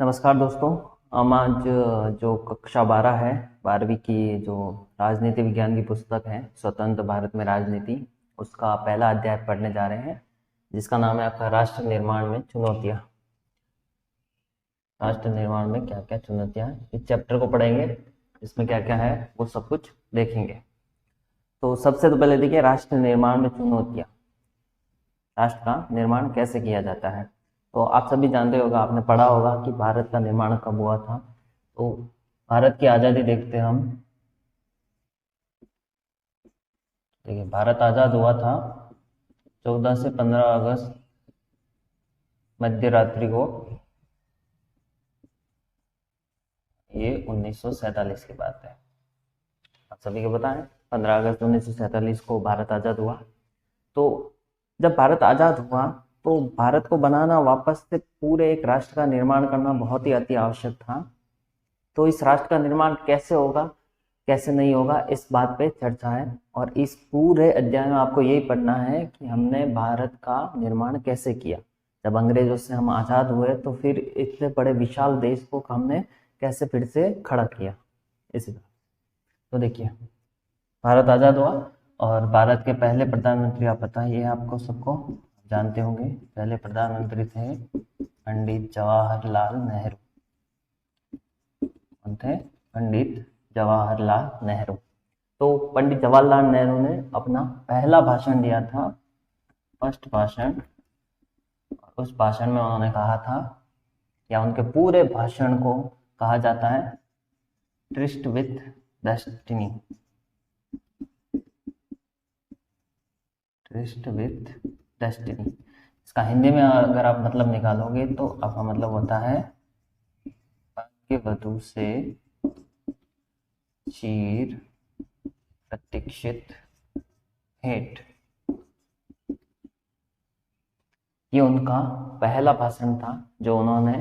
नमस्कार दोस्तों। हम आज जो कक्षा 12 है 12वीं की जो राजनीति विज्ञान की पुस्तक है स्वतंत्र भारत में राजनीति, उसका पहला अध्याय पढ़ने जा रहे हैं जिसका नाम है आपका राष्ट्र निर्माण में चुनौतियाँ। राष्ट्र निर्माण में क्या क्या चुनौतियाँ, इस चैप्टर को पढ़ेंगे, इसमें क्या क्या है वो सब कुछ देखेंगे। तो सबसे तो पहले देखिए राष्ट्र निर्माण में चुनौतियाँ। राष्ट्र का निर्माण कैसे किया जाता है। तो आप सभी जानते होगा, आपने पढ़ा होगा कि भारत का निर्माण कब हुआ था। तो भारत की आज़ादी देखते हैं हम। देखिए भारत आज़ाद हुआ था 14 से 15 अगस्त मध्य रात्रि को, ये 1947 की बात है। आप सभी को पता है 15 अगस्त 1947 को भारत आज़ाद हुआ। तो जब भारत आज़ाद हुआ तो भारत को बनाना, वापस से पूरे एक राष्ट्र का निर्माण करना बहुत ही अति आवश्यक था। तो इस राष्ट्र का निर्माण कैसे होगा, कैसे नहीं होगा, इस बात पे चर्चा है। और इस पूरे अध्याय में आपको यही पढ़ना है कि हमने भारत का निर्माण कैसे किया। जब अंग्रेजों से हम आज़ाद हुए तो फिर इतने बड़े विशाल देश को हमने कैसे फिर से खड़ा किया, इसी तरह। तो देखिए भारत आज़ाद हुआ और भारत के पहले प्रधानमंत्री, आप पता ही है आपको सबको, जानते होंगे, पहले प्रधानमंत्री थे पंडित जवाहरलाल नेहरू। कौन थे? पंडित जवाहरलाल नेहरू। तो पंडित जवाहरलाल नेहरू ने अपना पहला भाषण दिया था, फर्स्ट भाषण। उस भाषण में उन्होंने कहा था, या उनके पूरे भाषण को कहा जाता है tryst with destiny. Tryst with destiny, इसका हिंदी में अगर आप मतलब निकालोगे तो आपका मतलब होता है भाग्यवधु से चीर प्रतीक्षित भेंट। ये उनका पहला भाषण था जो उन्होंने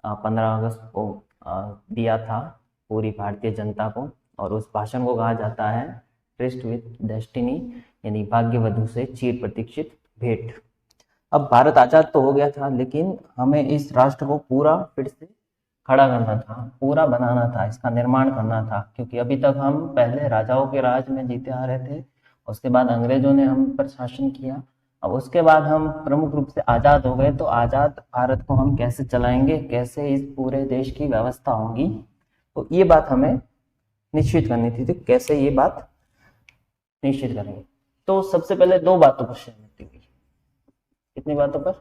15 अगस्त को दिया था पूरी भारतीय जनता को। और उस भाषण को कहा जाता है ट्रिस्ट विथ डेस्टिनी, यानी भाग्यवधु से चिर प्रतीक्षित भेंट। अब भारत आजाद तो हो गया था, लेकिन हमें इस राष्ट्र को पूरा फिर से खड़ा करना था, पूरा बनाना था, इसका निर्माण करना था। क्योंकि अभी तक हम पहले राजाओं के राज में जीते आ रहे थे, उसके बाद अंग्रेजों ने हम पर शासन किया, अब उसके बाद हम प्रमुख रूप से आज़ाद हो गए। तो आज़ाद भारत को हम कैसे चलाएंगे, कैसे इस पूरे देश की व्यवस्था होगी, तो ये बात हमें निश्चित करनी थी। तो कैसे ये बात निश्चित करेंगे, तो सबसे पहले दो बातों पर सहमति हुई। कितनी बातों पर?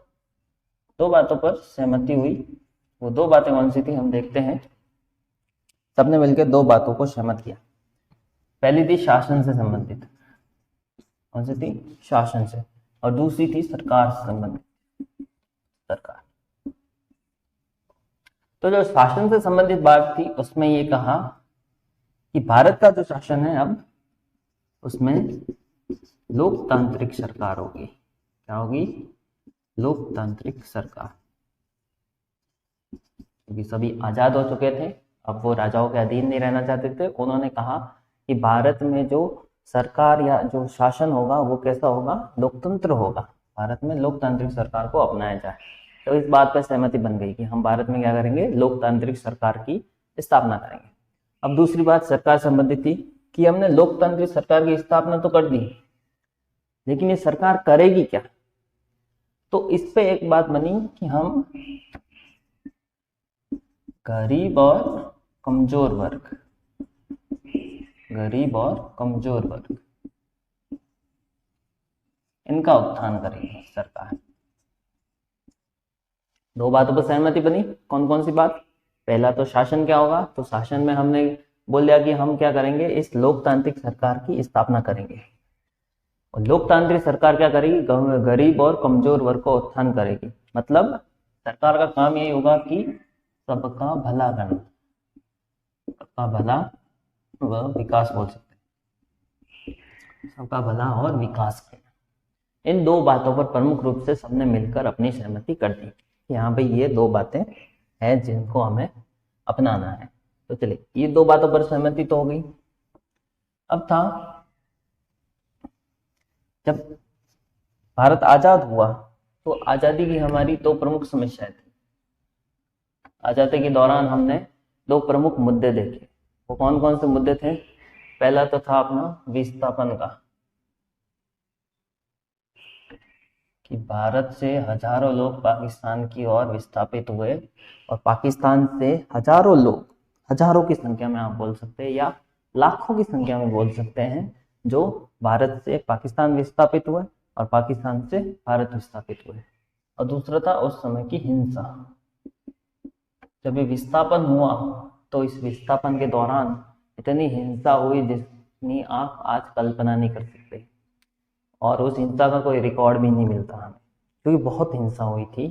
दो बातों पर सहमति हुई। वो दो बातें कौन सी थी हम देखते हैं। सबने मिलकर दो बातों को सहमत किया। पहली थी शासन से संबंधित, कौन सी थी? शासन से। और दूसरी थी सरकार से संबंधित, सरकार। तो जो शासन से संबंधित बात थी उसमें ये कहा कि भारत का जो शासन है अब उसमें लोकतांत्रिक सरकार होगी। क्या होगी? लोकतांत्रिक सरकार। क्योंकि सभी आजाद हो चुके थे, अब वो राजाओं के अधीन नहीं रहना चाहते थे। उन्होंने कहा कि भारत में जो सरकार या जो शासन होगा वो कैसा होगा? लोकतंत्र होगा। भारत में लोकतांत्रिक सरकार को अपनाया जाए। तो इस बात पर सहमति बन गई कि हम भारत में क्या करेंगे? लोकतांत्रिक सरकार की स्थापना करेंगे। अब दूसरी बात सरकार संबंधित थी कि हमने लोकतांत्रिक सरकार की स्थापना तो कर दी, लेकिन ये सरकार करेगी क्या? तो इस पे एक बात बनी कि हम गरीब और कमजोर वर्ग, गरीब और कमजोर वर्ग, इनका उत्थान करेगी सरकार। दो बातों पर सहमति बनी। कौन कौन सी बात? पहला तो शासन क्या होगा, तो शासन में हमने बोल दिया कि हम क्या करेंगे? इस लोकतांत्रिक सरकार की स्थापना करेंगे। और लोकतांत्रिक सरकार क्या करेगी? गरीब और कमजोर वर्ग को उत्थान करेगी। मतलब सरकार का काम यही होगा कि सबका भला करना, सबका भला व विकास बोल सकते हैं, सबका भला और विकास करना। इन दो बातों पर प्रमुख रूप से सबने मिलकर अपनी सहमति कर दी कि हाँ भाई ये दो बातें हैं जिनको हमें अपनाना है। तो चलिए, ये दो बातों पर सहमति तो हो गई। अब था जब भारत आजाद हुआ तो आजादी की हमारी दो प्रमुख समस्याएं थी। आजादी के दौरान हमने दो प्रमुख मुद्दे देखे। वो कौन कौन से मुद्दे थे? पहला तो था अपना विस्थापन का, कि भारत से हजारों लोग पाकिस्तान की ओर विस्थापित हुए और पाकिस्तान से हजारों लोग, हजारों की संख्या में आप बोल सकते हैं या लाखों की संख्या में बोल सकते हैं, जो भारत से पाकिस्तान विस्थापित हुए और पाकिस्तान से भारत विस्थापित हुए। और दूसरा था उस समय की हिंसा। जब ये विस्थापन हुआ तो इस विस्थापन के दौरान इतनी हिंसा हुई जिसकी आप आज कल्पना नहीं कर सकते, और उस हिंसा का कोई रिकॉर्ड भी नहीं मिलता हमें, क्योंकि बहुत हिंसा हुई थी।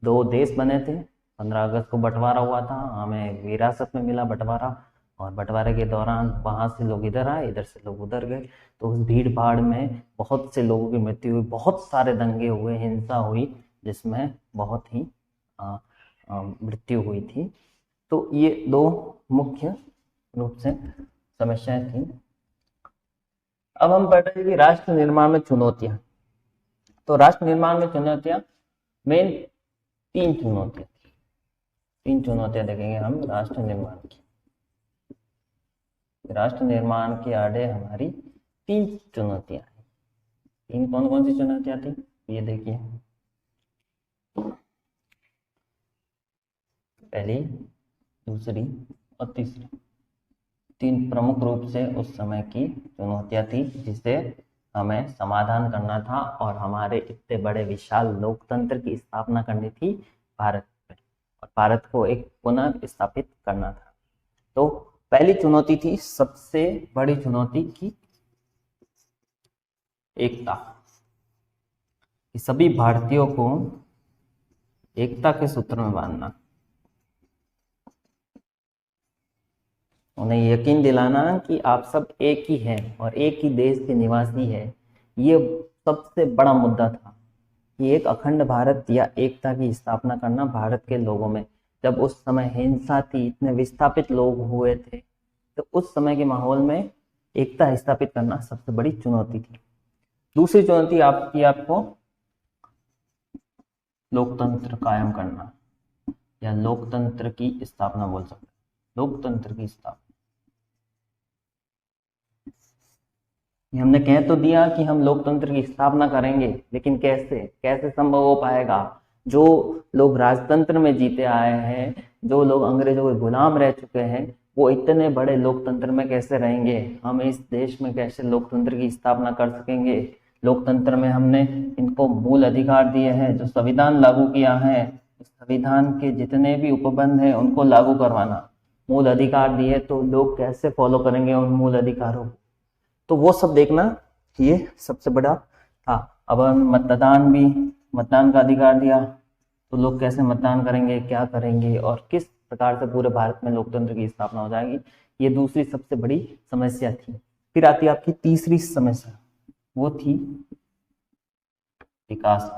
दो देश बने थे, 15 अगस्त को बंटवारा हुआ था, हमें विरासत में मिला बंटवारा, और बंटवारे के दौरान वहाँ से लोग इधर आए, इधर से लोग उधर गए, तो उस भीड़ भाड़ में बहुत से लोगों की मृत्यु हुई, बहुत सारे दंगे हुए, हिंसा हुई, जिसमें बहुत ही मृत्यु हुई थी। तो ये दो मुख्य रूप से समस्याएं थी। अब हम पढ़ रहे हैं कि राष्ट्र निर्माण में चुनौतियां। तो राष्ट्र निर्माण में चुनौतियां, मेन तीन चुनौतियां देखेंगे हम राष्ट्र निर्माण की। राष्ट्र निर्माण के आड़े हमारी तीन चुनौतियां हैं। तीन कौन कौन सी चुनौतियां थी ये देखिए। पहली, दूसरी और तीसरी, तीन प्रमुख रूप से उस समय की चुनौतियां थी जिसे हमें समाधान करना था, और हमारे इतने बड़े विशाल लोकतंत्र की स्थापना करनी थी भारत में, और भारत को एक पुनः स्थापित करना था। तो पहली चुनौती थी, सबसे बड़ी चुनौती की एकता, कि सभी भारतीयों को एकता के सूत्र में बांधना, उन्हें यकीन दिलाना कि आप सब एक ही हैं और एक ही देश के निवासी हैं। ये सबसे बड़ा मुद्दा था कि एक अखंड भारत या एकता की स्थापना करना भारत के लोगों में। जब उस समय हिंसा थी, इतने विस्थापित लोग हुए थे, तो उस समय के माहौल में एकता स्थापित करना सबसे बड़ी चुनौती थी। दूसरी चुनौती आपको लोकतंत्र कायम करना, या लोकतंत्र की स्थापना बोल सकते हैं, लोकतंत्र की स्थापना। हमने कह तो दिया कि हम लोकतंत्र की स्थापना करेंगे, लेकिन कैसे संभव हो पाएगा? जो लोग राजतंत्र में जीते आए हैं, जो लोग अंग्रेजों के गुलाम रह चुके हैं, वो इतने बड़े लोकतंत्र में कैसे रहेंगे? हम इस देश में कैसे लोकतंत्र की स्थापना कर सकेंगे? लोकतंत्र में हमने इनको मूल अधिकार दिए हैं, जो संविधान लागू किया है, संविधान के जितने भी उपबंध हैं उनको लागू करवाना, मूल अधिकार दिए, तो लोग कैसे फॉलो करेंगे उन मूल अधिकारों को? तो वो सब देखना ये सबसे बड़ा था। अब मतदान का अधिकार दिया, तो लोग कैसे मतदान करेंगे, क्या करेंगे, और किस प्रकार से पूरे भारत में लोकतंत्र की स्थापना हो जाएगी? ये दूसरी सबसे बड़ी समस्या थी। फिर आती है आपकी तीसरी समस्या, वो थी विकास।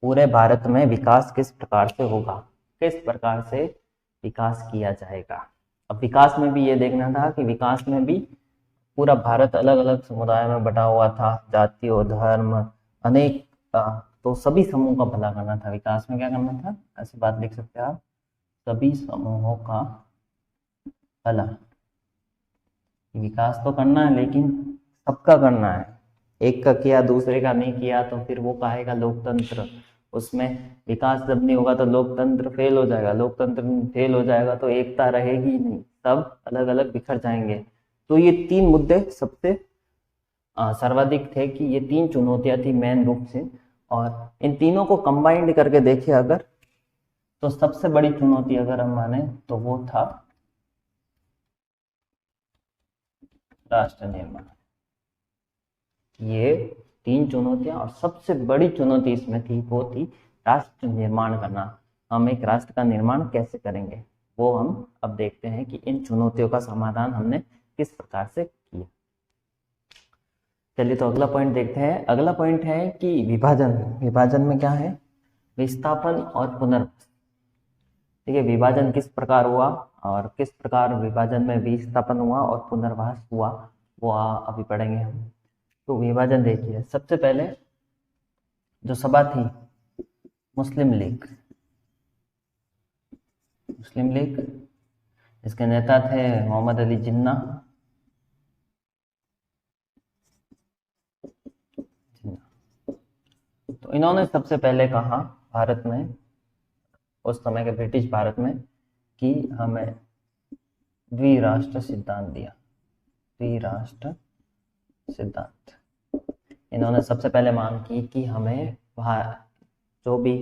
पूरे भारत में विकास किस प्रकार से होगा, किस प्रकार से विकास किया जाएगा? अब विकास में भी ये देखना था कि विकास में भी पूरा भारत अलग अलग समुदाय में बटा हुआ था, जातियों, धर्म, अनेक, तो सभी समूह का भला करना था। विकास में क्या करना था? ऐसी बात लिख सकते हैं आप, सभी समूहों का भला। विकास तो करना है, लेकिन सबका करना है। एक का किया दूसरे का नहीं किया तो फिर वो कहेगा लोकतंत्र। उसमें विकास जब नहीं होगा तो लोकतंत्र फेल हो जाएगा, लोकतंत्र फेल हो जाएगा तो एकता रहेगी नहीं, सब अलग अलग बिखर जाएंगे। तो ये तीन मुद्दे सबसे सर्वाधिक थे, कि ये तीन चुनौतियां थी मेन रूप से, और इन तीनों को कंबाइंड करके देखे अगर, तो सबसे बड़ी चुनौती अगर हम माने तो वो था राष्ट्र निर्माण। ये तीन चुनौतियां, और सबसे बड़ी चुनौती इसमें थी वो थी राष्ट्र निर्माण करना। हम एक राष्ट्र का निर्माण कैसे करेंगे, वो हम अब देखते हैं कि इन चुनौतियों का समाधान हमने किस प्रकार से किया। चलिए तो अगला पॉइंट देखते हैं। अगला पॉइंट है कि विभाजन में क्या है? विस्थापन और पुनर्वास। ठीक है, विभाजन किस प्रकार हुआ और किस प्रकार विभाजन में विस्थापन हुआ और पुनर्वास हुआ, वो अभी पढ़ेंगे हम। तो विभाजन देखिए, सबसे पहले जो सभा थी मुस्लिम लीग। मुस्लिम लीग, इसके नेता थे मोहम्मद अली जिन्ना। तो इन्होंने सबसे पहले कहा भारत में, उस समय के ब्रिटिश भारत में, कि हमें द्विराष्ट्र सिद्धांत दिया। द्विराष्ट्र सिद्धांत, इन्होंने सबसे पहले मांग की कि हमें जो भी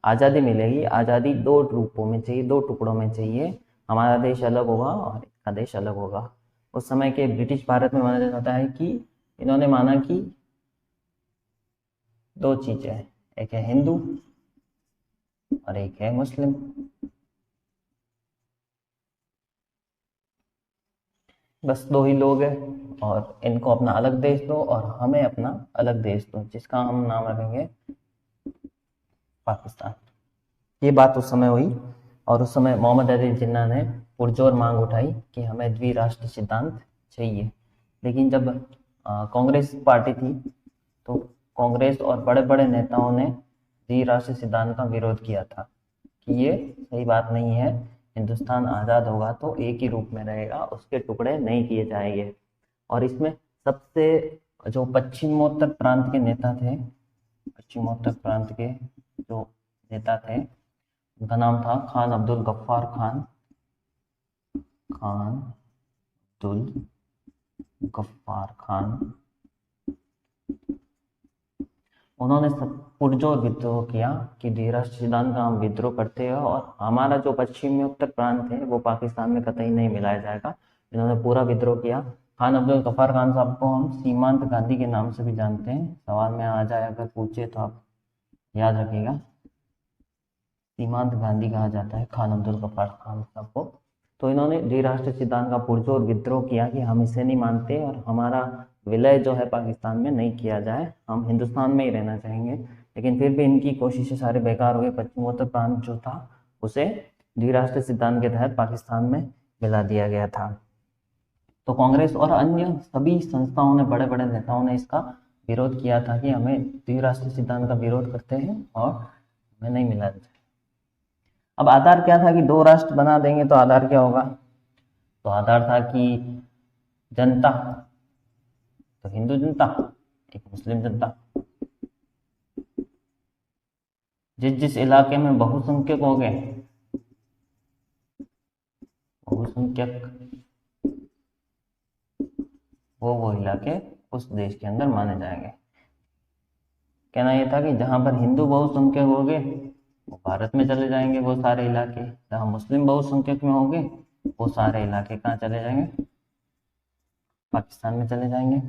आज़ादी मिलेगी, आज़ादी दो रूपों में चाहिए, दो टुकड़ों में चाहिए। हमारा देश अलग होगा और इनका देश अलग होगा। उस समय के ब्रिटिश भारत में माना जाता है कि इन्होंने माना कि दो चीजें हैं, एक है हिंदू और एक है मुस्लिम। बस दो ही लोग हैं और इनको अपना अलग देश दो और हमें अपना अलग देश दो, जिसका हम नाम रखेंगे पाकिस्तान। ये बात उस समय हुई और उस समय मोहम्मद अली जिन्ना ने पुरजोर मांग उठाई कि हमें द्विराष्ट्र सिद्धांत चाहिए। लेकिन जब कांग्रेस पार्टी थी तो कांग्रेस और बड़े बड़े नेताओं ने द्विराष्ट्र सिद्धांत का विरोध किया था कि ये सही बात नहीं है, हिंदुस्तान आज़ाद होगा तो एक ही रूप में रहेगा, उसके टुकड़े नहीं किए जाएंगे। और इसमें सबसे जो पश्चिमोत्तर प्रांत के नेता थे, पश्चिमोत्तर प्रांत के जो नेता थे, उनका नाम था खान अब्दुल गफ्फार खान। खान अब्दुल गफ्फार खान, उन्होंने सब पुरजोर विद्रोह किया कि द्विराष्ट्र सिद्धांत का हम विद्रोह करते हैं और हमारा जो पश्चिमोत्तर प्रांत है वो पाकिस्तान में कतई नहीं मिलाया जाएगा। इन्होंने पूरा विद्रोह किया। खान अब्दुल गफ्फार खान साहब को हम सीमांत गांधी के नाम से भी जानते हैं। सवाल में आ जाए अगर पूछे तो आप याद रखिएगा, सीमांत गांधी कहा जाता है खान अब्दुल गफ्फार खान साहब को। तो इन्होंने द्विराष्ट्र सिद्धांत का पुरजोर विद्रोह किया कि हम इसे नहीं मानते और हमारा विलय जो है पाकिस्तान में नहीं किया जाए, हम हिंदुस्तान में ही रहना चाहेंगे। लेकिन फिर भी इनकी कोशिशें सारे बेकार हो गई। पश्चिमोत्तर प्रांत जो था उसे द्विराष्ट्र सिद्धांत के तहत पाकिस्तान में मिला दिया गया था। तो कांग्रेस और अन्य सभी संस्थाओं ने, बड़े बड़े नेताओं ने इसका विरोध किया था कि हमें द्विराष्ट्र सिद्धांत का विरोध करते हैं और हमें नहीं मिला जाए। अब आधार क्या था कि दो राष्ट्र बना देंगे तो आधार क्या होगा? तो आधार था कि जनता, तो हिंदू जनता, एक मुस्लिम जनता। जिस जिस इलाके में बहुसंख्यक हो गए, बहुसंख्यक, वो इलाके उस देश के अंदर माने जाएंगे। कहना यह था कि जहां पर हिंदू बहुसंख्यक हो गए वो भारत में चले जाएंगे, वो सारे इलाके। जहां मुस्लिम बहुसंख्यक में होंगे वो सारे इलाके कहाँ चले जाएंगे? पाकिस्तान में चले जाएंगे।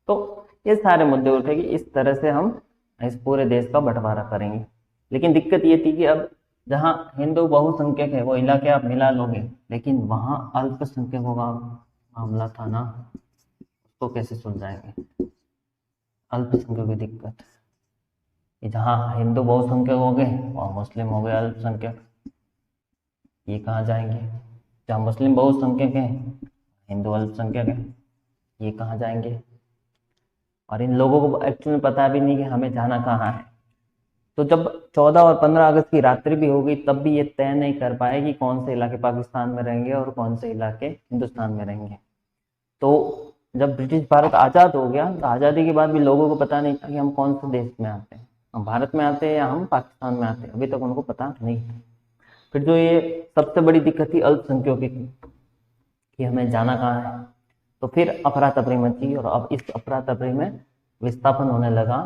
तो ये सारे मुद्दे उठे कि इस तरह से हम इस पूरे देश का बंटवारा करेंगे। लेकिन दिक्कत ये थी कि अब जहाँ हिंदू बहुसंख्यक है वो इलाके आप मिला लोगे, लेकिन वहाँ अल्पसंख्यकों का मामला था ना, उसको कैसे सुलझाएंगे? अल्पसंख्यकों की दिक्कत, जहाँ हिंदू बहुसंख्यक हो गए और मुस्लिम हो गए अल्पसंख्यक, ये कहाँ जाएंगे? जहाँ मुस्लिम बहुसंख्यक हैं, हिंदू अल्पसंख्यक है, ये कहाँ जाएंगे? और इन लोगों को एक्चुअली पता भी नहीं कि हमें जाना कहाँ है। तो जब 14 और 15 अगस्त की रात्रि भी होगी तब भी ये तय नहीं कर पाए कि कौन से इलाके पाकिस्तान में रहेंगे और कौन से इलाके हिंदुस्तान में रहेंगे। तो जब ब्रिटिश भारत आज़ाद हो गया तो आज़ादी के बाद भी लोगों को पता नहीं था कि हम कौन से देश में आते हैं, हम भारत में आते हैं या हम पाकिस्तान में आते हैं, अभी तक उनको पता नहीं था। फिर जो ये सबसे बड़ी दिक्कत थी अल्पसंख्यकों की कि हमें जाना कहाँ है, तो फिर अफरा तफरी मची और अब इस अफरा तफरी में विस्थापन होने लगा।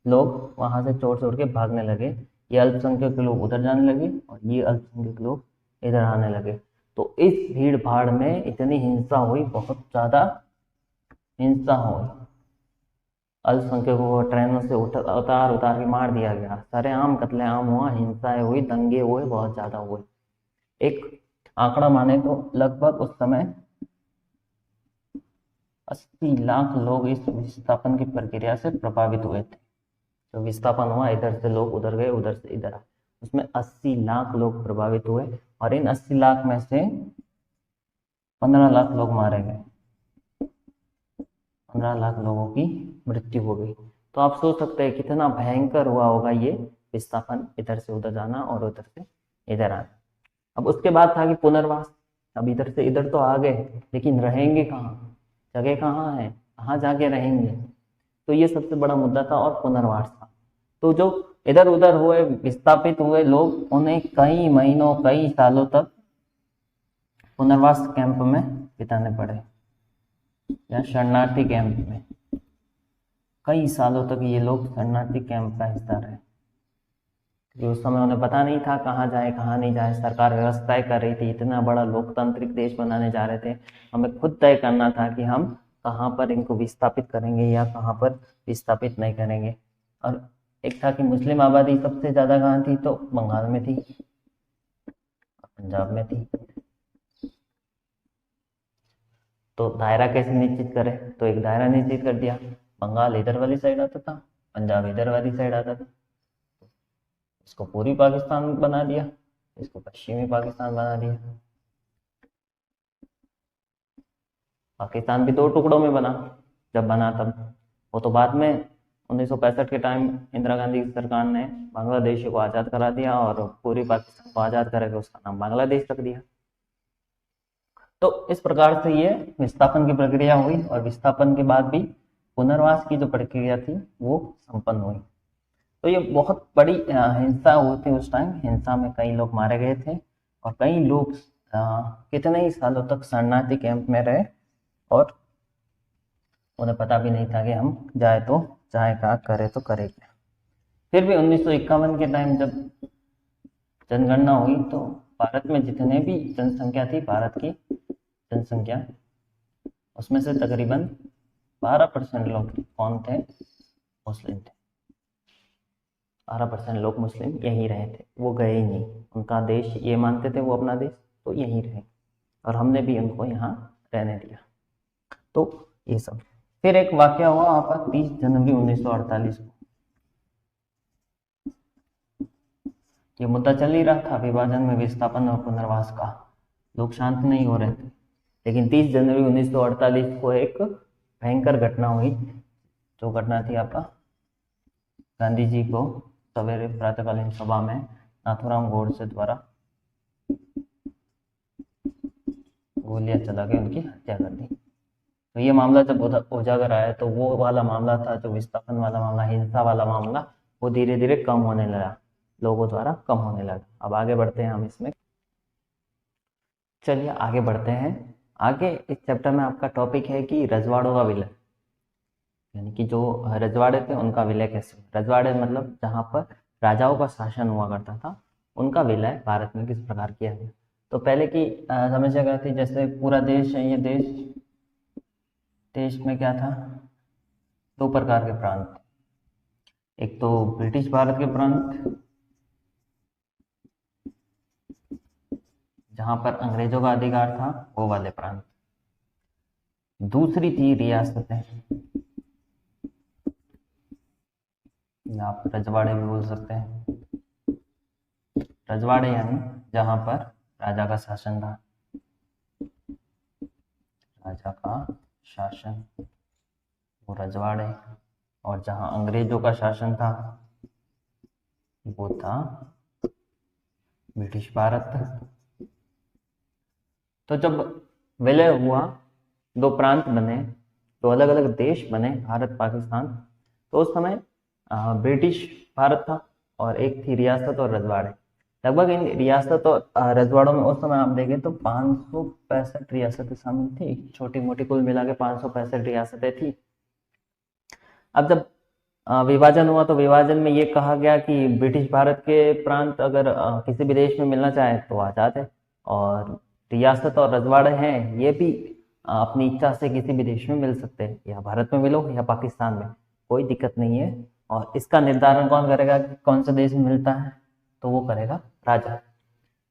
लोग वहां से छोड़ के भागने लगे। ये अल्पसंख्यक के लोग उधर जाने लगे और ये अल्पसंख्यक लोग इधर आने लगे। तो इस भीड़ भाड़ में इतनी हिंसा हुई, बहुत ज्यादा हिंसा हुई। अल्पसंख्यकों को ट्रेनों से उतार के मार दिया गया, सरेआम कत्लेआम हुआ, हिंसाएं हुई, दंगे हुए, बहुत ज्यादा हुए। एक आंकड़ा माने तो लगभग उस समय 80 लाख लोग इस विस्थापन की प्रक्रिया से प्रभावित हुए थे। जो विस्थापन हुआ, इधर से लोग उधर गए, उधर से इधर आए, उसमें 80 लाख लोग प्रभावित हुए और इन 80 लाख में से 15 लाख लोग मारे गए, 15 लाख लोगों की मृत्यु हो गई। तो आप सोच सकते हैं कितना भयंकर हुआ होगा ये विस्थापन, इधर से उधर जाना और उधर से इधर आना। अब उसके बाद था कि पुनर्वास। अब इधर से इधर तो आ गए, लेकिन रहेंगे कहाँ, जगह कहाँ है, कहाँ जाके रहेंगे। तो ये सबसे बड़ा मुद्दा था और पुनर्वास था। तो जो इधर उधर हुए विस्थापित हुए लोग, उन्हें कई महीनों कई सालों तक पुनर्वास कैंप में बिताने पड़े या शरणार्थी कैंप में। कई सालों तक ये लोग शरणार्थी कैंप का हिस्सा रहे, क्योंकि उस समय उन्हें पता नहीं था कहाँ जाए कहाँ नहीं जाए। सरकार व्यवस्थाएं कर रही थी, इतना बड़ा लोकतांत्रिक देश बनाने जा रहे थे, हमें खुद तय करना था कि हम कहाँ पर इनको विस्थापित करेंगे या कहाँ पर विस्थापित नहीं करेंगे। और एक था कि मुस्लिम आबादी सबसे ज़्यादा कहाँ थी, तो बंगाल में थी, पंजाब में थी। तो दायरा कैसे निश्चित करें, तो एक दायरा निश्चित कर दिया। बंगाल इधर वाली साइड आता था, पंजाब इधर वाली साइड आता था। इसको पूर्वी पाकिस्तान बना दिया, इसको पश्चिमी पाकिस्तान बना दिया। पाकिस्तान भी दो टुकड़ों में बना, जब बना तब। वो तो बाद में 1965 के टाइम इंदिरा गांधी की सरकार ने बांग्लादेश को आज़ाद करा दिया और पूर्वी पाकिस्तान को आज़ाद करके उसका नाम बांग्लादेश रख दिया। तो इस प्रकार से ये विस्थापन की प्रक्रिया हुई, और विस्थापन के बाद भी पुनर्वास की जो प्रक्रिया थी वो संपन्न हुई। तो ये बहुत बड़ी हिंसा हुई थी उस टाइम। हिंसा में कई लोग मारे गए थे और कई लोग कितने ही सालों तक शरणार्थी कैंप में रहे, और उन्हें पता भी नहीं था कि हम जाए तो जाए कहाँ, करे तो करे क्या। फिर भी 1951 के टाइम जब जनगणना हुई, तो भारत में जितने भी जनसंख्या थी, भारत की जनसंख्या, उसमें से तकरीबन 12% लोग कौन थे, मुस्लिम थे। 12% लोग मुस्लिम यहीं रहे थे, वो गए ही नहीं। उनका देश ये मानते थे वो अपना देश, तो यहीं रहे, और हमने भी उनको यहाँ रहने दिया। तो ये सब। फिर एक वाकया हुआ वहाँ पर 30 जनवरी 1948 को। ये मुद्दा चल ही रहा था विभाजन में विस्थापन और पुनर्वास का, लोग शांत नहीं हो रहे थे। लेकिन 30 जनवरी 1948 को एक भयंकर घटना हुई। जो घटना थी आपका, गांधी जी को सवेरे प्रातःकालीन सभा में नाथूराम गोडसे द्वारा गोलियां चला के उनकी हत्या कर दी। तो ये मामला जब उजागर आया, तो वो वाला मामला था जो विस्थापन वाला मामला, हिंसा वाला मामला, वो धीरे धीरे कम होने लगा, लोगों द्वारा कम होने लगा। अब आगे बढ़ते हैं हम इसमें। चलिए आगे बढ़ते हैं। आगे इस चैप्टर में आपका टॉपिक है कि रजवाड़ों का विलय, यानी कि जो रजवाड़े थे उनका विलय कैसे। रजवाड़े मतलब जहाँ पर राजाओं का शासन हुआ करता था, उनका विलय भारत में किस प्रकार किया गया। तो पहले की समस्या क्या थी, जैसे पूरा देश है, ये देश में क्या था, दो प्रकार के प्रांत थे। एक तो ब्रिटिश भारत के प्रांत, जहां पर अंग्रेजों का अधिकार था, वो वाले प्रांत। दूसरी थी रियासतें, या आप रजवाड़े भी बोल सकते हैं। रजवाड़े यानी जहां पर राजा का शासन था, राजा का शासन, वो रजवाड़े। और जहां अंग्रेजों का शासन था, वो था ब्रिटिश भारत। तो जब विलय हुआ, दो प्रांत बने, दो अलग अलग देश बने, भारत पाकिस्तान। तो उस समय ब्रिटिश भारत था और एक थी रियासत और रजवाड़े। लगभग इन रियासत और रजवाड़ों में उस समय आप देखें तो 565 रियासतें शामिल थी, छोटी मोटी कुल मिला के 565 रियासतें थी। अब जब विभाजन हुआ, तो विभाजन में ये कहा गया कि ब्रिटिश भारत के प्रांत अगर किसी भी देश में मिलना चाहे तो आज़ाद है, और रियासत और रजवाड़े हैं ये भी अपनी इच्छा से किसी भी देश में मिल सकते हैं, या भारत में मिलो या पाकिस्तान में, कोई दिक्कत नहीं है। और इसका निर्धारण कौन करेगा कि कौन सा देश में मिलता है, तो वो करेगा राजा।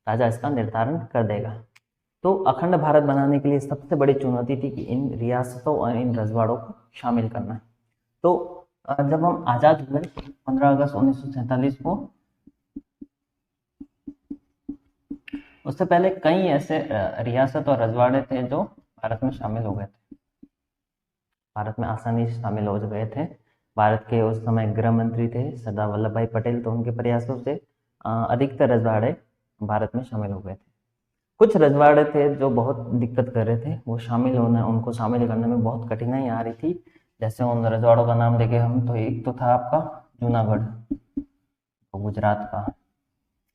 राजा इसका निर्धारण कर देगा। तो अखंड भारत बनाने के लिए सबसे बड़ी चुनौती थी कि इन रियासतों और इन रजवाड़ों को शामिल करना। तो जब हम आज़ाद हुए 15 अगस्त 1947 को, उससे पहले कई ऐसे रियासत और रजवाड़े थे जो भारत में शामिल हो गए थे, भारत में आसानी से शामिल हो गए थे। भारत के उस समय गृह मंत्री थे सरदार वल्लभ भाई पटेल, तो उनके प्रयासों से अधिकतर रजवाड़े भारत में शामिल हो गए थे। कुछ रजवाड़े थे जो बहुत दिक्कत कर रहे थे, वो उनको शामिल करने में बहुत कठिनाई आ रही थी। जैसे उन रजवाड़ों का नाम देखे हम, तो एक तो था आपका जूनागढ़, तो गुजरात का,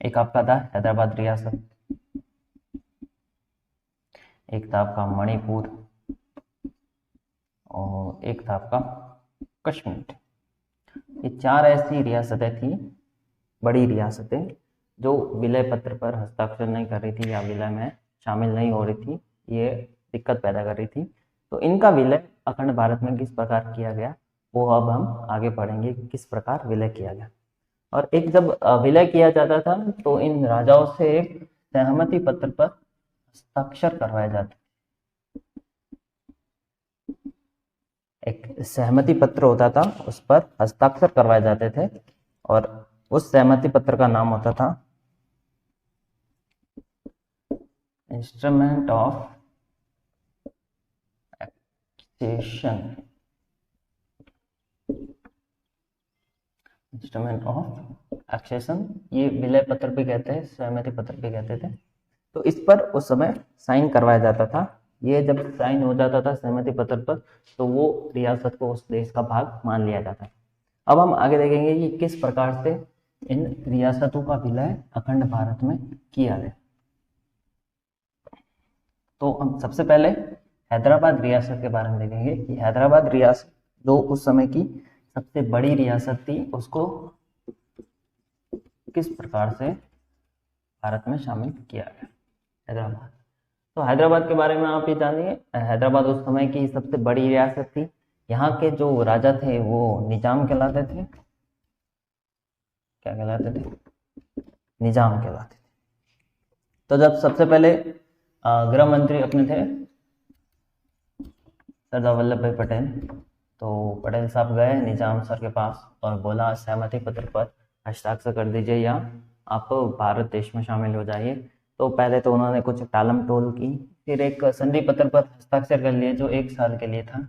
एक आपका था हैदराबाद रियासत, एक था आपका मणिपुर, और एक था आपका कश्मीर। ये 4 ऐसी रियासतें थी, बड़ी रियासतें, जो विलय पत्र पर हस्ताक्षर नहीं कर रही थी या विलय में शामिल नहीं हो रही थी, ये दिक्कत पैदा कर रही थी। तो इनका विलय अखंड भारत में किस प्रकार किया गया, वो अब हम आगे पढ़ेंगे कि किस प्रकार विलय किया गया। और एक जब विलय किया जाता था तो इन राजाओं से एक सहमति पत्र पर हस्ताक्षर करवाए जाते, एक सहमति पत्र होता था, उस पर हस्ताक्षर करवाए जाते थे, और उस सहमति पत्र का नाम होता था instrument of accession. Instrument of accession, ये विलय पत्र भी कहते हैं, सहमति पत्र भी कहते थे। तो इस पर उस समय साइन करवाया जाता था। ये जब साइन हो जाता था सहमति पत्र पर, तो वो रियासत को उस देश का भाग मान लिया जाता। अब हम आगे देखेंगे कि किस प्रकार से इन रियासतों का विलय अखंड भारत में किया गया। तो हम सबसे पहले हैदराबाद रियासत के बारे में देखेंगे कि हैदराबाद रियासत जो उस समय की सबसे बड़ी रियासत थी, उसको किस प्रकार से भारत में शामिल किया गया। हैदराबाद, तो हैदराबाद के बारे में आप ये जानिए। हैदराबाद उस समय की सबसे बड़ी रियासत थी। यहाँ के जो राजा थे वो निजाम कहलाते थे। क्या कहलाते थे? निजाम कहलाते थे। तो जब सबसे पहले गृह मंत्री अपने थे सरदार वल्लभ भाई पटेल, तो पटेल साहब गए निजाम सर के पास और बोला सहमति पत्र पर हस्ताक्षर कर दीजिए या आप भारत देश में शामिल हो जाइए। तो पहले तो उन्होंने कुछ टालम टोल की, फिर एक संधि पत्र पर हस्ताक्षर कर लिए जो 1 साल के लिए था,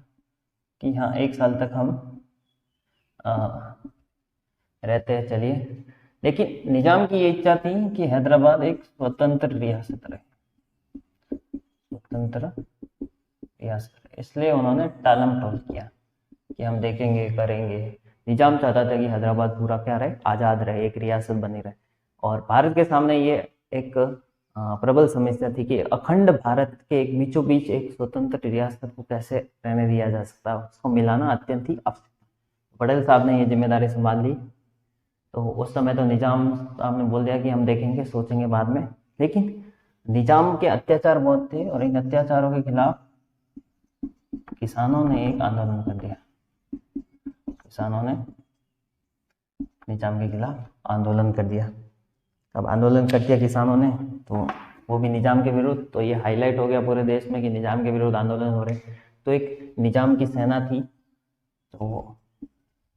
कि हाँ 1 साल तक हम रहते हैं, चलिए। लेकिन निजाम की ये इच्छा थी कि हैदराबाद एक स्वतंत्र रियासत रहे, स्वतंत्र रियासत, इसलिए उन्होंने टालम टोल किया कि हम देखेंगे, करेंगे। निजाम चाहता था कि हैदराबाद पूरा क्या रहे, आज़ाद रहे, एक रियासत बनी रहे। और भारत के सामने ये एक प्रबल समस्या थी कि अखंड भारत के एक बीचों बीच एक स्वतंत्र रियासत को कैसे रहने दिया जा सकता है, उसको मिलाना अत्यंत ही आवश्यक। पटेल साहब ने ये जिम्मेदारी संभाल ली। तो उस समय तो निजाम साहब ने बोल दिया कि हम देखेंगे, सोचेंगे बाद में। लेकिन निजाम के अत्याचार बहुत थे और इन अत्याचारों के खिलाफ किसानों ने एक आंदोलन कर दिया। किसानों ने निजाम के खिलाफ आंदोलन कर दिया। अब आंदोलन कर दिया किसानों ने, तो वो भी निजाम के विरुद्ध। तो ये हाईलाइट हो गया पूरे देश में कि निजाम के विरुद्ध आंदोलन हो रहे। तो एक निजाम की सेना थी, तो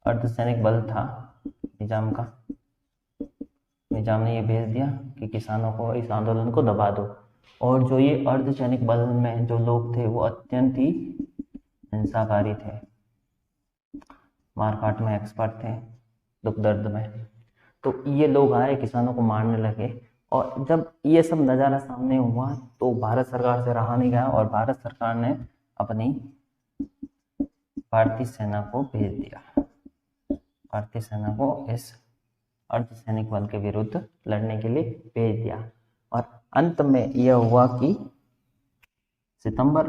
अर्धसैनिक बल था निजाम का। निजाम ने ये भेज दिया कि किसानों को इस आंदोलन को दबा दो। और जो ये अर्धसैनिक बल में जो लोग थे वो अत्यंत ही हिंसाकारी थे, मारकाट में एक्सपर्ट थे, दुख दर्द में। तो ये लोग आए, किसानों को मारने लगे। और जब ये सब नज़ारा सामने हुआ तो भारत सरकार से रहा नहीं गया और भारत सरकार ने अपनी भारतीय सेना को भेज दिया। भारतीय सेना को इस अर्धसैनिक बल के विरुद्ध लड़ने के लिए भेज दिया। और अंत में यह हुआ कि सितंबर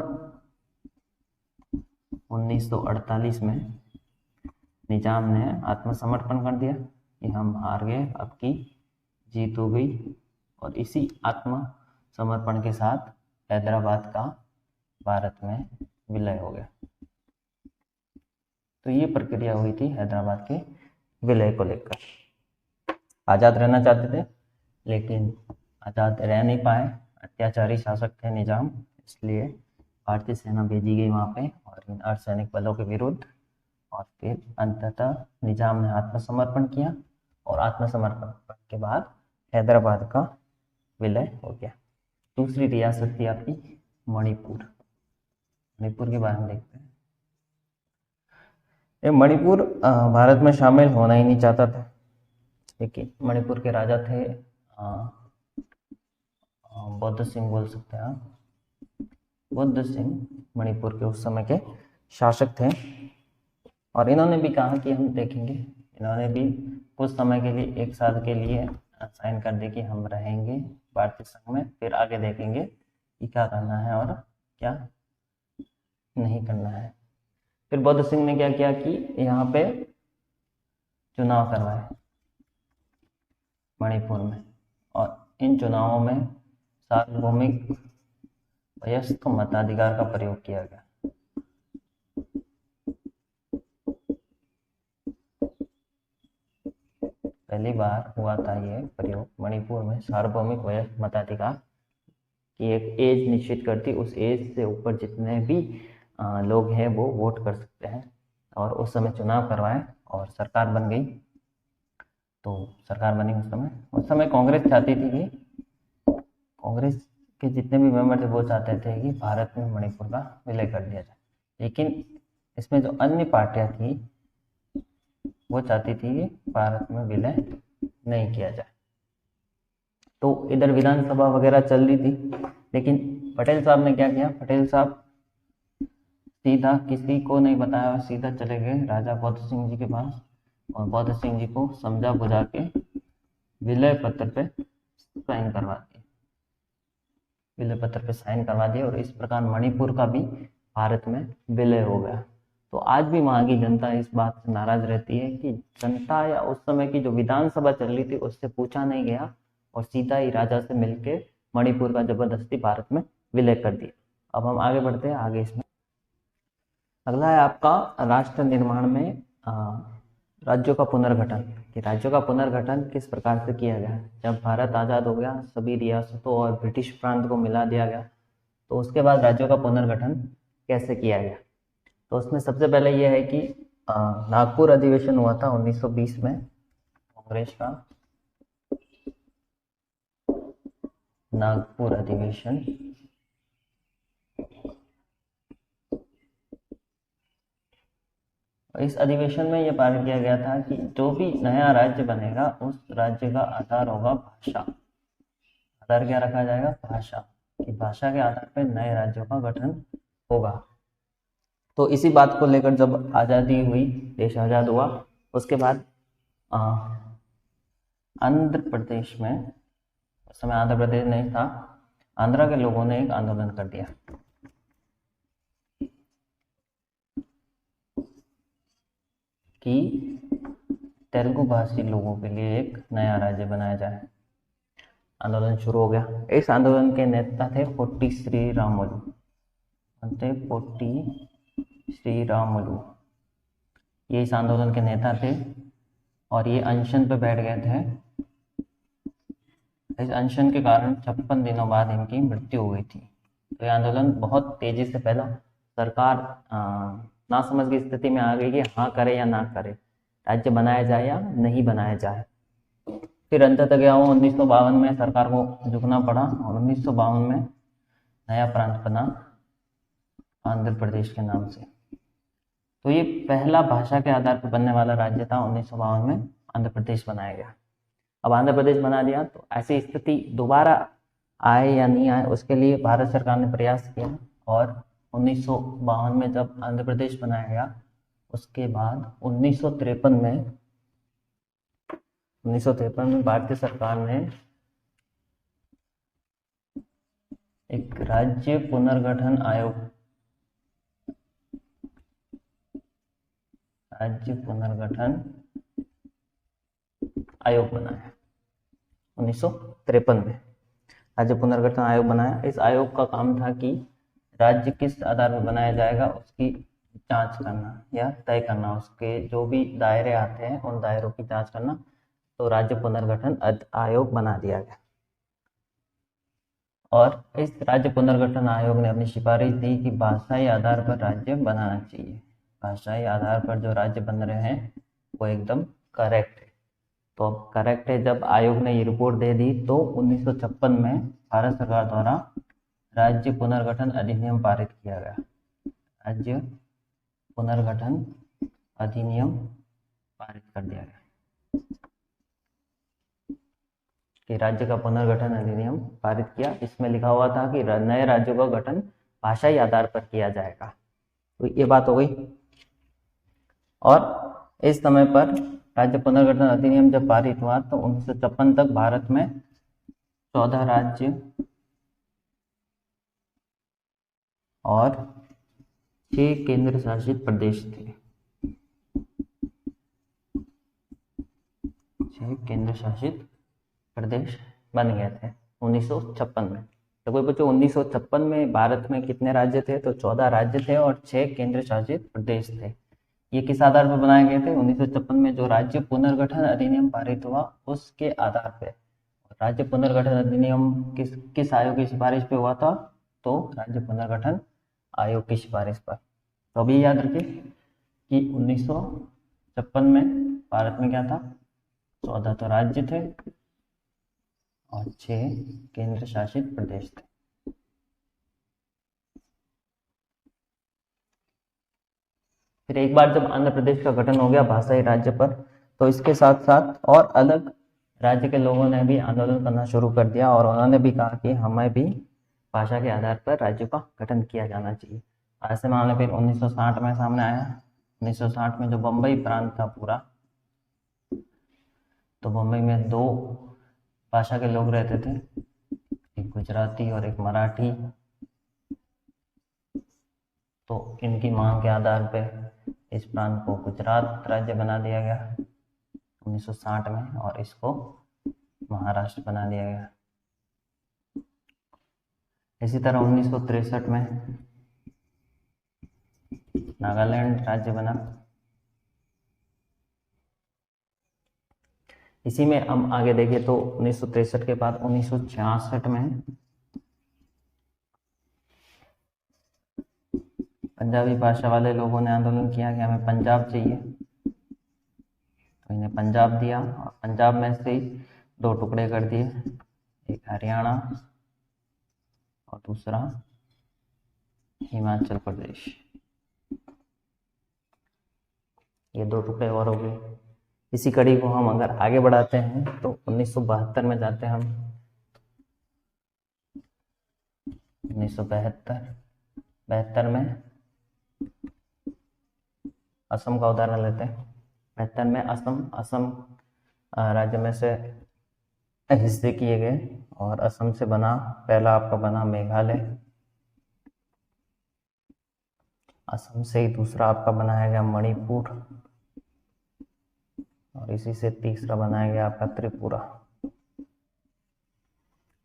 1948 में निजाम ने आत्मसमर्पण कर दिया कि हम हार गए, अब की जीत हो गई। और इसी आत्मसमर्पण के साथ हैदराबाद का भारत में विलय हो गया। तो ये प्रक्रिया हुई थी हैदराबाद के विलय को लेकर। आज़ाद रहना चाहते थे लेकिन आज़ाद रह नहीं पाए, अत्याचारी शासक थे निजाम, इसलिए भारतीय सेना भेजी गई वहाँ पे और इन अर्धसैनिक बलों के विरुद्ध। और फिर अंततः निजाम ने आत्मसमर्पण किया और आत्मसमर्पण के बाद हैदराबाद का विलय हो गया। दूसरी रियासत थी आपकी मणिपुर। मणिपुर के बारे में देखते हैं। ये मणिपुर भारत में शामिल होना ही नहीं चाहता था। देखिए मणिपुर के राजा थे बुद्ध सिंह बोल सकते हैं आप, बुद्ध सिंह मणिपुर के उस समय के शासक थे। और इन्होंने भी कहा कि हम देखेंगे, इन्होंने भी कुछ समय के लिए 1 साल के लिए साइन कर दिया कि हम रहेंगे भारतीय संघ में, फिर आगे देखेंगे कि क्या करना है और क्या नहीं करना है। फिर बुद्ध सिंह ने क्या किया कि यहाँ पे चुनाव करवाए मणिपुर में, और इन चुनावों में सार्वभौमिक वयस्क मताधिकार का प्रयोग किया गया। पहली बार हुआ था ये प्रयोग मणिपुर में, सार्वभौमिक वयस्क मताधिकार की एक एज निश्चित करती, उस एज से ऊपर जितने भी लोग हैं वो वोट कर सकते हैं। और उस समय चुनाव करवाए और सरकार बन गई। तो सरकार बनी उस समय कांग्रेस चाहती थी कि, कांग्रेस के जितने भी मेंबर थे वो चाहते थे कि भारत में मणिपुर का विलय कर दिया जाए, लेकिन इसमें जो अन्य पार्टियां थी वो चाहती थी कि भारत में विलय नहीं किया जाए। तो इधर विधानसभा वगैरह चल रही थी, लेकिन पटेल साहब ने क्या किया, पटेल साहब सीधा किसी को नहीं बताया, सीधा चले गए राजा बुद्ध सिंह जी के पास और बुद्ध सिंह जी को समझा बुझा के विलय पत्र पे साइन करवा दिए, विलय पत्र पे साइन करवा दिए, और इस प्रकार मणिपुर का भी भारत में विलय हो गया। तो आज भी वहाँ की जनता इस बात से नाराज रहती है कि जनता या उस समय की जो विधानसभा चल रही थी उससे पूछा नहीं गया और सीधा ही राजा से मिलके मणिपुर का जबरदस्ती भारत में विलय कर दिया। अब हम आगे बढ़ते हैं, आगे इसमें अगला है आपका राष्ट्र निर्माण में राज्यों का पुनर्गठन, कि राज्यों का पुनर्गठन किस प्रकार से किया गया। जब भारत आज़ाद हो गया, सभी रियासतों और ब्रिटिश प्रांत को मिला दिया गया, तो उसके बाद राज्यों का पुनर्गठन कैसे किया गया। तो उसमें सबसे पहले यह है कि नागपुर अधिवेशन हुआ था 1920 में, कांग्रेस का नागपुर अधिवेशन। इस अधिवेशन में यह पारित किया गया था कि जो भी नया राज्य बनेगा उस राज्य का आधार होगा भाषा। आधार क्या रखा जाएगा, भाषा, कि भाषा के आधार पर नए राज्यों का गठन होगा। तो इसी बात को लेकर जब आज़ादी हुई, देश आज़ाद हुआ, उसके बाद आंध्र प्रदेश में, उस समय आंध्र प्रदेश नहीं था, आंध्रा के लोगों ने एक आंदोलन कर दिया कि तेलुगु भाषी लोगों के लिए एक नया राज्य बनाया जाए। आंदोलन शुरू हो गया। इस आंदोलन के नेता थे पोट्टी श्रीरामुलु, पोट्टी श्रीरामुलु, ये इस आंदोलन के नेता थे और ये अनशन पे बैठ गए थे। इस अनशन के कारण 56 दिनों बाद इनकी मृत्यु हो गई थी। तो ये आंदोलन बहुत तेजी से फैला। सरकार नासमझ की स्थिति में आ गई कि हाँ करे या ना करे, राज्य बनाया जाए या नहीं बनाया जाए। फिर अंततः गया वो 1952 में सरकार को झुकना पड़ा और 1952 में नया प्रांत बना आंध्र प्रदेश के नाम से। तो ये पहला भाषा के आधार पर बनने वाला राज्य था। 1952 में आंध्र प्रदेश बनाया गया। अब आंध्र प्रदेश बना दिया तो ऐसी स्थिति दोबारा आए या नहीं आए, उसके लिए भारत सरकार ने प्रयास किया और 1952 में जब आंध्र प्रदेश बनाया गया, उसके बाद 1953 में भारतीय सरकार ने एक राज्य पुनर्गठन आयोग बनाया। 1953 में राज्य पुनर्गठन आयोग बनाया। इस आयोग का काम था कि राज्य किस आधार पर बनाया जाएगा उसकी जांच करना या तय करना, उसके जो भी दायरे आते हैं उन दायरों की जांच करना। तो राज्य पुनर्गठन आयोग बना दिया गया और इस राज्य पुनर्गठन आयोग ने अपनी सिफारिश दी कि भाषाई आधार पर राज्य बनाना चाहिए। भाषाई आधार पर जो राज्य बन रहे हैं वो एकदम करेक्ट है। तो अब करेक्ट है, जब आयोग ने ये रिपोर्ट दे दी तो 1956 में भारत सरकार द्वारा राज्य पुनर्गठन अधिनियम पारित किया गया। राज्य पुनर्गठन अधिनियम पारित कर दिया गया कि राज्य का पुनर्गठन अधिनियम पारित किया। इसमें लिखा हुआ था कि नए राज्यों का गठन भाषाई आधार पर किया जाएगा। तो ये बात हो गई। और इस समय पर राज्य पुनर्गठन अधिनियम जब पारित हुआ तो 1956 तक भारत में 14 राज्य और 6 केंद्र शासित प्रदेश थे। 6 केंद्र शासित प्रदेश बन गए थे 1956 में। तो कोई पूछो 1956 में भारत में कितने राज्य थे, तो 14 राज्य थे और 6 केंद्र शासित प्रदेश थे। ये किस आधार पर बनाए गए थे? 1956 में जो राज्य पुनर्गठन अधिनियम पारित हुआ उसके आधार पर। राज्य पुनर्गठन अधिनियम किस आयोग की सिफारिश पे हुआ था? तो राज्य पुनर्गठन आयोग की सिफारिश पर। तो अभी याद रखिए कि 1956 में भारत में क्या था? 14 तो राज्य थे और 6 केंद्र शासित प्रदेश थे। फिर एक बार जब आंध्र प्रदेश का गठन हो गया भाषाई राज्य पर, तो इसके साथ साथ और अलग राज्य के लोगों ने भी आंदोलन करना शुरू कर दिया और उन्होंने भी कहा कि हमें भी भाषा के आधार पर राज्य का गठन किया जाना चाहिए। ऐसे मामले फिर 1960 में सामने आया। 1960 में जो बम्बई प्रांत था पूरा, तो बम्बई में 2 भाषा के लोग रहते थे, एक गुजराती और एक मराठी। तो इनकी मांग के आधार पर इस प्रांत को गुजरात राज्य बना दिया गया 1960 में और इसको महाराष्ट्र बना दिया गया। इसी तरह 1963 में नागालैंड राज्य बना। इसी में हम आगे देखें तो 1963 के बाद 1966 में पंजाबी भाषा वाले लोगों ने आंदोलन किया कि हमें पंजाब चाहिए, तो इन्हें पंजाब दिया और पंजाब में से ही 2 टुकड़े कर दिए, एक हरियाणा और दूसरा हिमाचल प्रदेश। ये 2 टुकड़े और हो गए। इसी कड़ी को हम अगर आगे बढ़ाते हैं तो 1972 में जाते हैं हम। 1972 में असम का उदाहरण लेते हैं। 72 में असम राज्य में से हिस्से किए गए और असम से बना पहला आपका बना मेघालय। असम से ही दूसरा आपका बनाया गया मणिपुर और इसी से तीसरा बनाया गया आपका त्रिपुरा।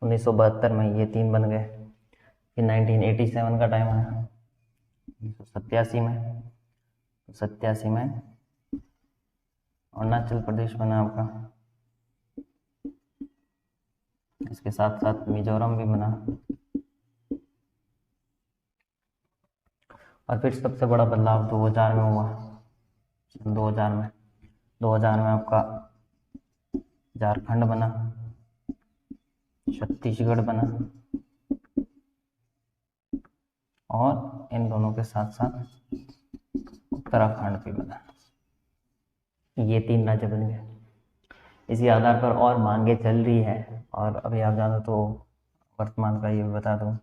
1972 में ये 3 बन गए। फिर 1987 का टाइम आया 1987 में। 87 में अरुणाचल प्रदेश बना आपका, इसके साथ साथ मिजोरम भी बना। और फिर सबसे बड़ा बदलाव 2000 में हुआ। 2000 में आपका झारखंड बना, छत्तीसगढ़ बना और इन दोनों के साथ साथ उत्तराखंड भी बना। ये 3 राज्य बन गए। इसी आधार पर और मांगे चल रही है। और अभी आप जानो तो वर्तमान का ये भी बता दूं,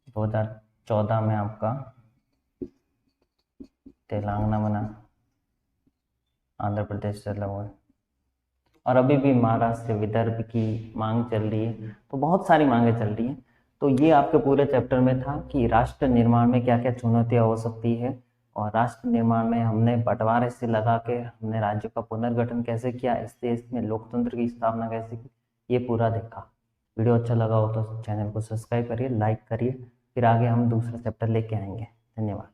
2014 में आपका तेलंगाना बना, आंध्र प्रदेश से अलग हुए और अभी भी महाराष्ट्र विदर्भ की मांग चल रही है। तो बहुत सारी मांगे चल रही हैं। तो ये आपके पूरे चैप्टर में था कि राष्ट्र निर्माण में क्या क्या चुनौतियां हो सकती है और राष्ट्र निर्माण में हमने बंटवारे से लगा के हमने राज्यों का पुनर्गठन कैसे किया, इस देश में लोकतंत्र की स्थापना कैसे की, ये पूरा देखा। वीडियो अच्छा लगा हो तो चैनल को सब्सक्राइब करिए, लाइक करिए। फिर आगे हम दूसरा चैप्टर लेके आएंगे। धन्यवाद।